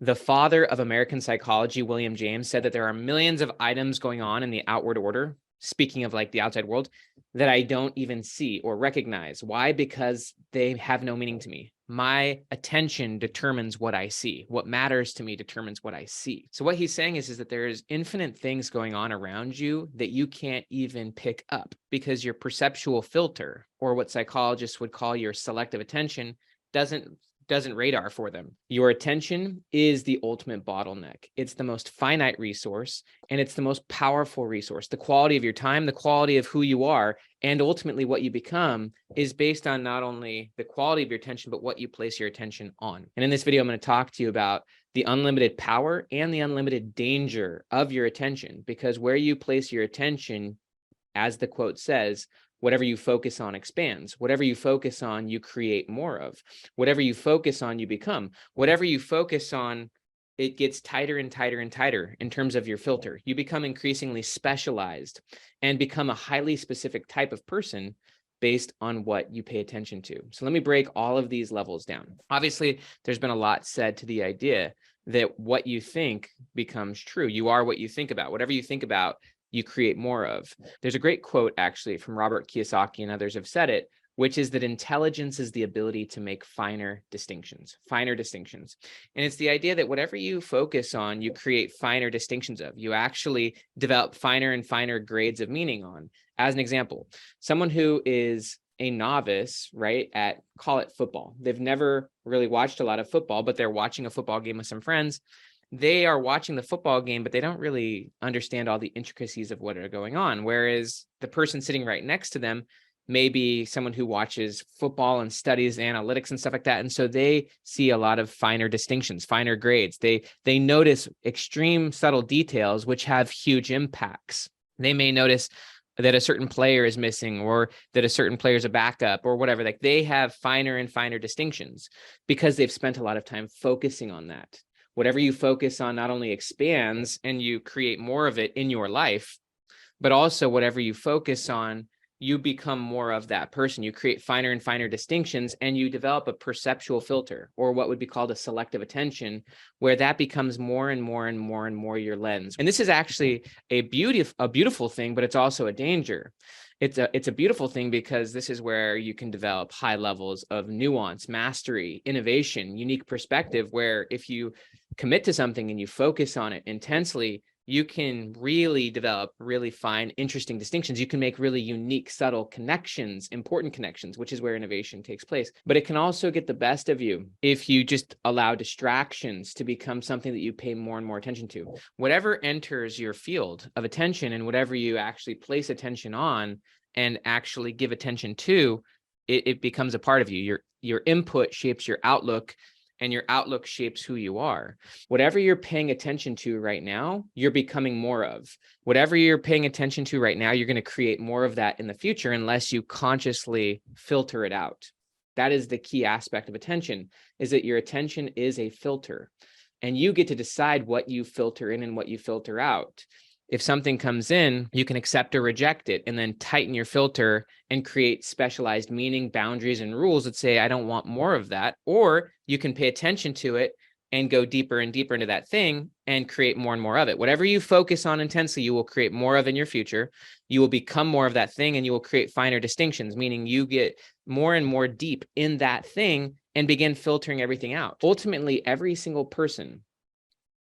The father of American psychology, William James, said that there are millions of items going on in the outward order, speaking of like the outside world, that I don't even see or recognize. Why? Because they have no meaning to me. My attention determines what I see. What matters to me determines what I see. So what he's saying is that there's infinite things going on around you that you can't even pick up because your perceptual filter, or what psychologists would call your selective attention, doesn't radar for them. Your attention is the ultimate bottleneck. It's the most finite resource, and it's the most powerful resource. The quality of your time, the quality of who you are, and ultimately what you become is based on not only the quality of your attention, but what you place your attention on. And in this video, I'm going to talk to you about the unlimited power and the unlimited danger of your attention, because where you place your attention, as the quote says, whatever you focus on expands. Whatever you focus on, you create more of. Whatever you focus on, you become. Whatever you focus on, it gets tighter and tighter and tighter in terms of your filter. You become increasingly specialized and become a highly specific type of person based on what you pay attention to. So let me break all of these levels down. Obviously, there's been a lot said to the idea that what you think becomes true. You are what you think about. Whatever you think about, you create more of. There's a great quote actually from Robert Kiyosaki, and others have said it, which is that intelligence is the ability to make finer distinctions. And it's the idea that whatever you focus on, you create finer distinctions of. You actually develop finer and finer grades of meaning on. As an example, someone who is a novice, right, at, call it football. They've never really watched a lot of football, but they're watching a football game with some friends. They are watching the football game, but they don't really understand all the intricacies of what are going on. Whereas the person sitting right next to them may be someone who watches football and studies analytics and stuff like that. And so they see a lot of finer distinctions, finer grades. They notice extreme subtle details, which have huge impacts. They may notice that a certain player is missing, or that a certain player is a backup, or whatever. Like, they have finer and finer distinctions because they've spent a lot of time focusing on that. Whatever you focus on not only expands and you create more of it in your life, but also whatever you focus on, you become more of that person. You create finer and finer distinctions, and you develop a perceptual filter, or what would be called a selective attention, where that becomes more and more and more and more your lens. And this is actually a beautiful thing, but it's also a danger. It's a beautiful thing because this is where you can develop high levels of nuance, mastery, innovation, unique perspective, where if you commit to something and you focus on it intensely, you can really develop really fine, interesting distinctions. You can make really unique, subtle connections, important connections, which is where innovation takes place. But it can also get the best of you if you just allow distractions to become something that you pay more and more attention to. Whatever enters your field of attention, and whatever you actually place attention on and actually give attention to, it becomes a part of you. Your input shapes your outlook, and your outlook shapes who you are. Whatever you're paying attention to right now, you're becoming more of. Whatever you're paying attention to right now, you're going to create more of that in the future unless you consciously filter it out. That is the key aspect of attention, is that your attention is a filter, and you get to decide what you filter in and what you filter out. If something comes in, you can accept or reject it, and then tighten your filter and create specialized meaning, boundaries, and rules that say, I don't want more of that. Or you can pay attention to it and go deeper and deeper into that thing and create more and more of it. Whatever you focus on intensely, you will create more of in your future. You will become more of that thing, and you will create finer distinctions, meaning you get more and more deep in that thing and begin filtering everything out. Ultimately, every single person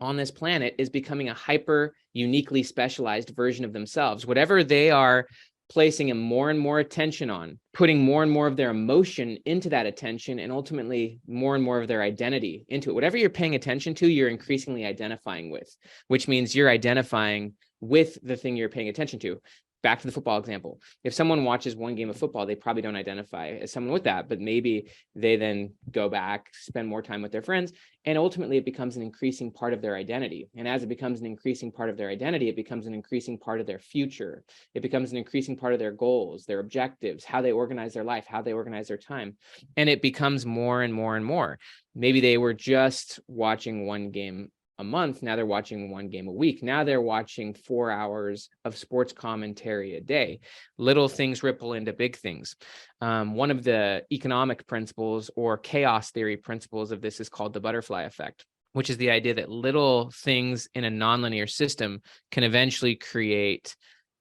on this planet is becoming a hyper uniquely specialized version of themselves. Whatever they are placing more and more attention on, putting more and more of their emotion into that attention, and ultimately more and more of their identity into it. Whatever you're paying attention to, you're increasingly identifying with, which means you're identifying with the thing you're paying attention to. Back to the football example. If someone watches one game of football, they probably don't identify as someone with that, but maybe they then go back, spend more time with their friends, and ultimately it becomes an increasing part of their identity. And as it becomes an increasing part of their identity, it becomes an increasing part of their future. It becomes an increasing part of their goals, their objectives, how they organize their life, how they organize their time. And it becomes more and more and more. Maybe they were just watching one game a month. Now they're watching one game a week. Now they're watching 4 hours of sports commentary a day. Little things ripple into big things. One of the economic principles or chaos theory principles of this is called the butterfly effect, which is the idea that little things in a nonlinear system can eventually create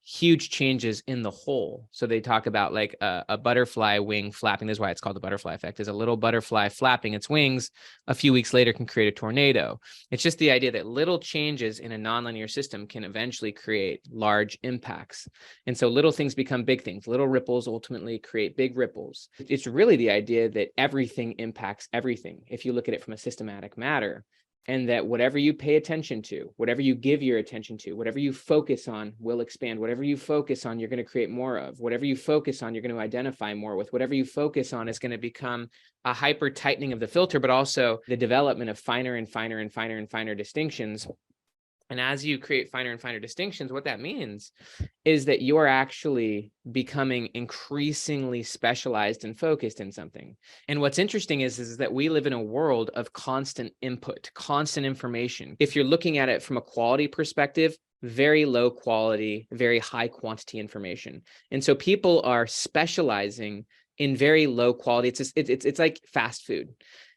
huge changes in the whole. So they talk about like a butterfly wing flapping. This is why it's called the butterfly effect, is a little butterfly flapping its wings a few weeks later can create a tornado. It's just the idea that little changes in a nonlinear system can eventually create large impacts. And so little things become big things. Little ripples ultimately create big ripples. It's really the idea that everything impacts everything if you look at it from a systematic matter. And that whatever you pay attention to, whatever you give your attention to, whatever you focus on will expand. Whatever you focus on, you're going to create more of. Whatever you focus on, you're going to identify more with. Whatever you focus on is going to become a hyper tightening of the filter, but also the development of finer and finer and finer and finer distinctions. And as you create finer and finer distinctions, what that means is that you're actually becoming increasingly specialized and focused in something. And what's interesting is that we live in a world of constant input, constant information. If you're looking at it from a quality perspective, very low quality, very high quantity information. And so people are specializing in very low quality. It's like fast food.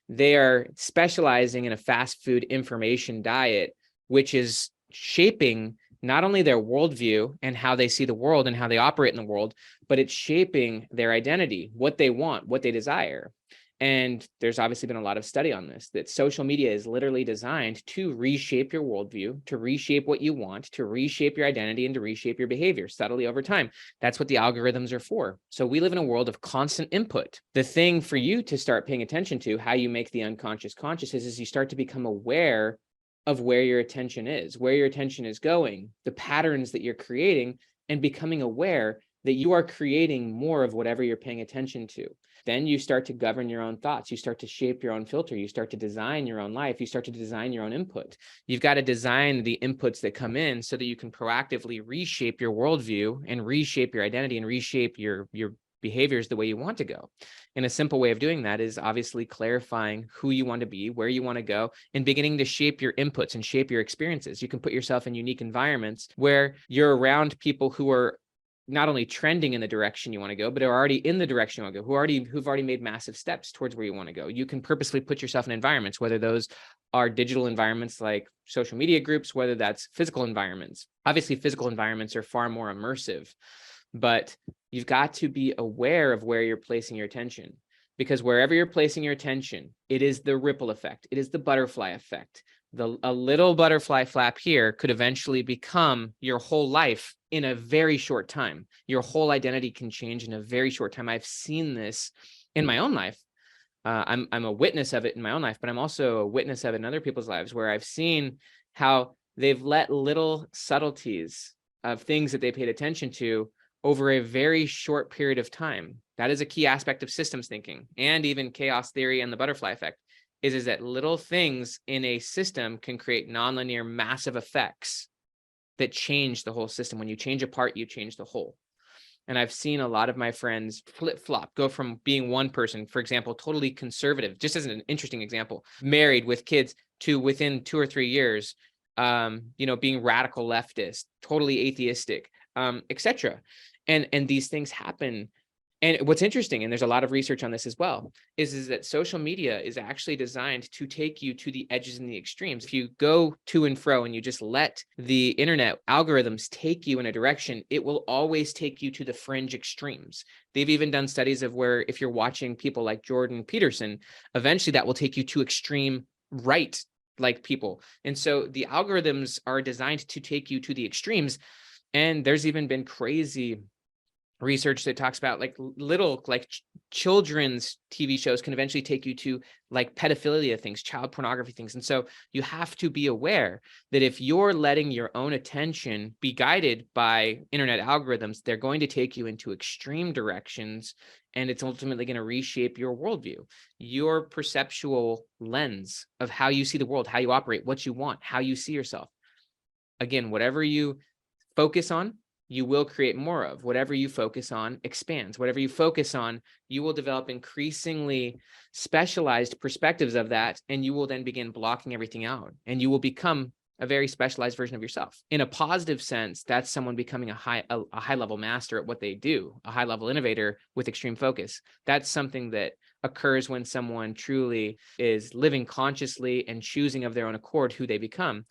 They are specializing in a fast food information diet, which is shaping not only their worldview and how they see the world and how they operate in the world, but it's shaping their identity, what they want, what they desire. And there's obviously been a lot of study on this, that social media is literally designed to reshape your worldview, to reshape what you want, to reshape your identity, and to reshape your behavior subtly over time. That's what the algorithms are for. So we live in a world of constant input. The thing for you to start paying attention to, how you make the unconscious conscious, is you start to become aware of where your attention is, where your attention is going, the patterns that you're creating, and becoming aware that you are creating more of whatever you're paying attention to. Then you start to govern your own thoughts. You start to shape your own filter. You start to design your own life. You start to design your own input. You've got to design the inputs that come in so that you can proactively reshape your worldview and reshape your identity and reshape your behaviors the way you want to go. And a simple way of doing that is obviously clarifying who you want to be, where you want to go, and beginning to shape your inputs and shape your experiences. You can put yourself in unique environments where you're around people who are not only trending in the direction you want to go, but are already in the direction you want to go, who've already made massive steps towards where you want to go. You can purposely put yourself in environments, whether those are digital environments like social media groups, whether that's physical environments. Obviously, physical environments are far more immersive, but you've got to be aware of where you're placing your attention, because wherever you're placing your attention, it is the ripple effect. It is the butterfly effect. A little butterfly flap here could eventually become your whole life in a very short time. Your whole identity can change in a very short time. I've seen this in my own life. I'm a witness of it in my own life, but I'm also a witness of it in other people's lives, where I've seen how they've let little subtleties of things that they paid attention to over a very short period of time. That is a key aspect of systems thinking and even chaos theory and the butterfly effect, is that little things in a system can create nonlinear massive effects that change the whole system. When you change a part, you change the whole. And I've seen a lot of my friends flip-flop, go from being one person, for example, totally conservative, just as an interesting example, married with kids, to within 2 or 3 years, being radical leftist, totally atheistic, etc. And these things happen. And what's interesting, and there's a lot of research on this as well, is that social media is actually designed to take you to the edges and the extremes. If you go to and fro and you just let the internet algorithms take you in a direction, it will always take you to the fringe extremes. They've even done studies of where if you're watching people like Jordan Peterson, eventually that will take you to extreme right like people. And so the algorithms are designed to take you to the extremes. And there's even been crazy research that talks about children's TV shows can eventually take you to like pedophilia things, child pornography things. And so you have to be aware that if you're letting your own attention be guided by internet algorithms, they're going to take you into extreme directions, and it's ultimately going to reshape your worldview, your perceptual lens of how you see the world, how you operate, what you want, how you see yourself. Again, whatever you focus on, you will create more of. Whatever you focus on expands. Whatever you focus on, you will develop increasingly specialized perspectives of that, and you will then begin blocking everything out, and you will become a very specialized version of yourself. In a positive sense, that's someone becoming a high level master at what they do, a high level innovator with extreme focus. That's something that occurs when someone truly is living consciously and choosing of their own accord who they become.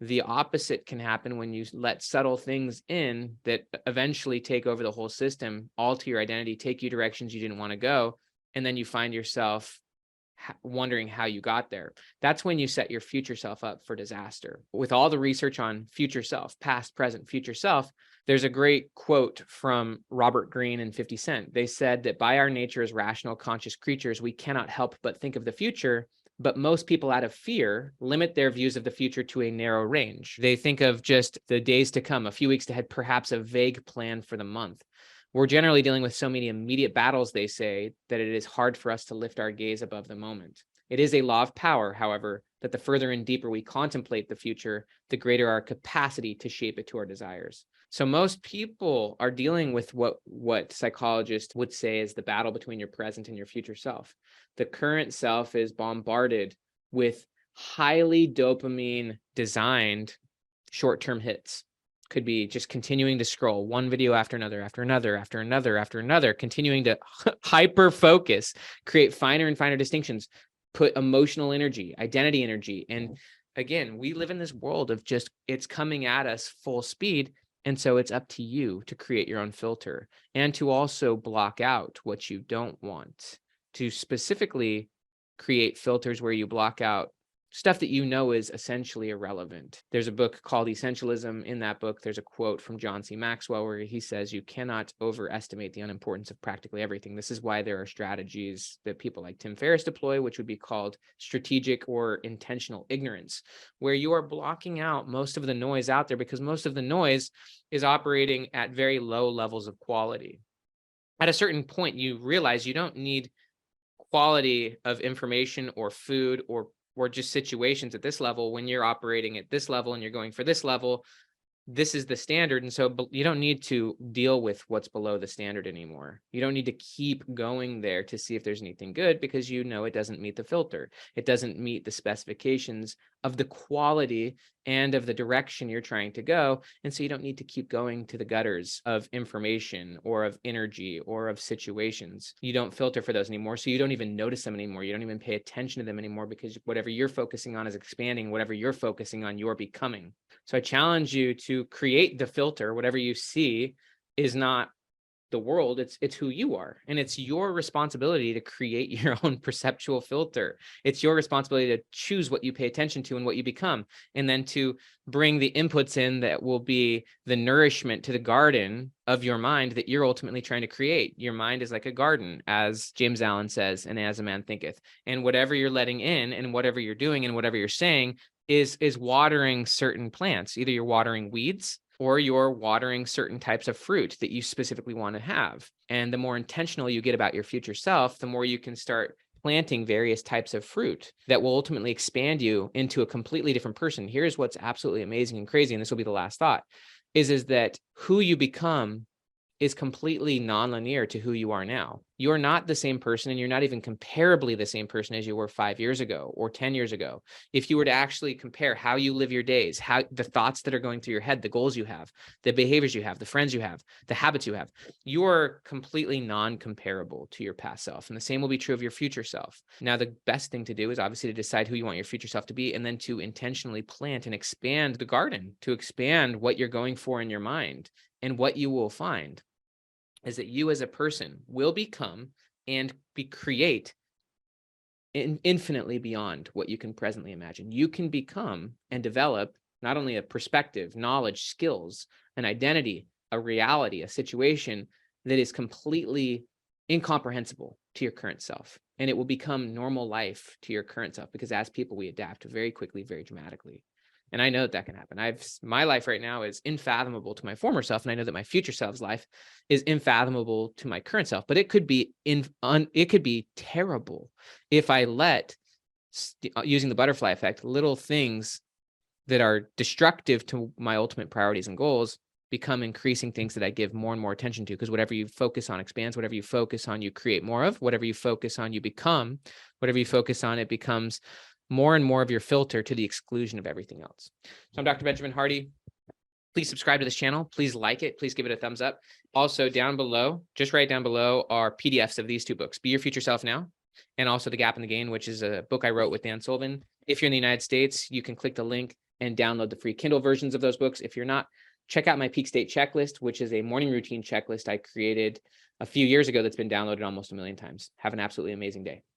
The opposite can happen when you let subtle things in that eventually take over the whole system, alter your identity, take you directions you didn't want to go, and then you find yourself wondering how you got there. That's when you set your future self up for disaster. With all the research on future self, past, present, future self, there's a great quote from Robert Greene and 50 Cent. They said that by our nature as rational, conscious creatures, we cannot help but think of the future. But most people, out of fear, limit their views of the future to a narrow range. They think of just the days to come, a few weeks ahead, perhaps a vague plan for the month. We're generally dealing with so many immediate battles, they say, that it is hard for us to lift our gaze above the moment. It is a law of power, however, that the further and deeper we contemplate the future, the greater our capacity to shape it to our desires. So most people are dealing with what psychologists would say is the battle between your present and your future self. The current self is bombarded with highly dopamine designed short-term hits. Could be just continuing to scroll one video after another, after another, after another, after another, continuing to hyper focus, create finer and finer distinctions, put emotional energy, identity energy. And again, we live in this world of just, it's coming at us full speed. And so it's up to you to create your own filter and to also block out what you don't want, to specifically create filters where you block out stuff that you know is essentially irrelevant. There's a book called Essentialism. In that book, there's a quote from John C. Maxwell where he says, you cannot overestimate the unimportance of practically everything. This is why there are strategies that people like Tim Ferriss deploy, which would be called strategic or intentional ignorance, where you are blocking out most of the noise out there because most of the noise is operating at very low levels of quality. At a certain point, you realize you don't need quality of information or food or just situations at this level. When you're operating at this level and you're going for this level, this is the standard. And so you don't need to deal with what's below the standard anymore. You don't need to keep going there to see if there's anything good because you know it doesn't meet the filter. It doesn't meet the specifications of the quality and of the direction you're trying to go. And so you don't need to keep going to the gutters of information or of energy or of situations. You don't filter for those anymore. So you don't even notice them anymore. You don't even pay attention to them anymore because whatever you're focusing on is expanding. Whatever you're focusing on, you're becoming. So I challenge you to create the filter. Whatever you see is not the world, it's who you are. And it's your responsibility to create your own perceptual filter. It's your responsibility to choose what you pay attention to and what you become, and then to bring the inputs in that will be the nourishment to the garden of your mind that you're ultimately trying to create. Your mind is like a garden, as James Allen says, and as a man thinketh. And whatever you're letting in and whatever you're doing and whatever you're saying is watering certain plants. Either you're watering weeds or you're watering certain types of fruit that you specifically want to have. And the more intentional you get about your future self, the more you can start planting various types of fruit that will ultimately expand you into a completely different person. Here's what's absolutely amazing and crazy, and this will be the last thought, is that who you become is completely nonlinear to who you are now. You're not the same person, and you're not even comparably the same person as you were 5 years ago or 10 years ago. If you were to actually compare how you live your days, how the thoughts that are going through your head, the goals you have, the behaviors you have, the friends you have, the habits you have, you are completely non-comparable to your past self. And the same will be true of your future self. Now, the best thing to do is obviously to decide who you want your future self to be, and then to intentionally plant and expand the garden, to expand what you're going for in your mind. And what you will find is that you as a person will become and create infinitely beyond what you can presently imagine. You can become and develop not only a perspective, knowledge, skills, an identity, a reality, a situation that is completely incomprehensible to your current self. And it will become normal life to your current self, because as people, we adapt very quickly, very dramatically. And I know that can happen. My life right now is unfathomable to my former self, and I know that my future self's life is unfathomable to my current self. But it could be it could be terrible if I let, using the butterfly effect, little things that are destructive to my ultimate priorities and goals become increasing things that I give more and more attention to. Because whatever you focus on expands. Whatever you focus on, you create more of. Whatever you focus on, you become. Whatever you focus on, it becomes more and more of your filter to the exclusion of everything else. So I'm Dr. Benjamin Hardy. Please subscribe to this channel. Please like it. Please give it a thumbs up. Also down below, just right down below, are PDFs of these two books, Be Your Future Self Now and also The Gap and the Gain, which is a book I wrote with Dan Sullivan. If you're in the United States, you can click the link and download the free Kindle versions of those books. If you're not, check out my Peak State Checklist, which is a morning routine checklist I created a few years ago that's been downloaded almost 1 million times. Have an absolutely amazing day.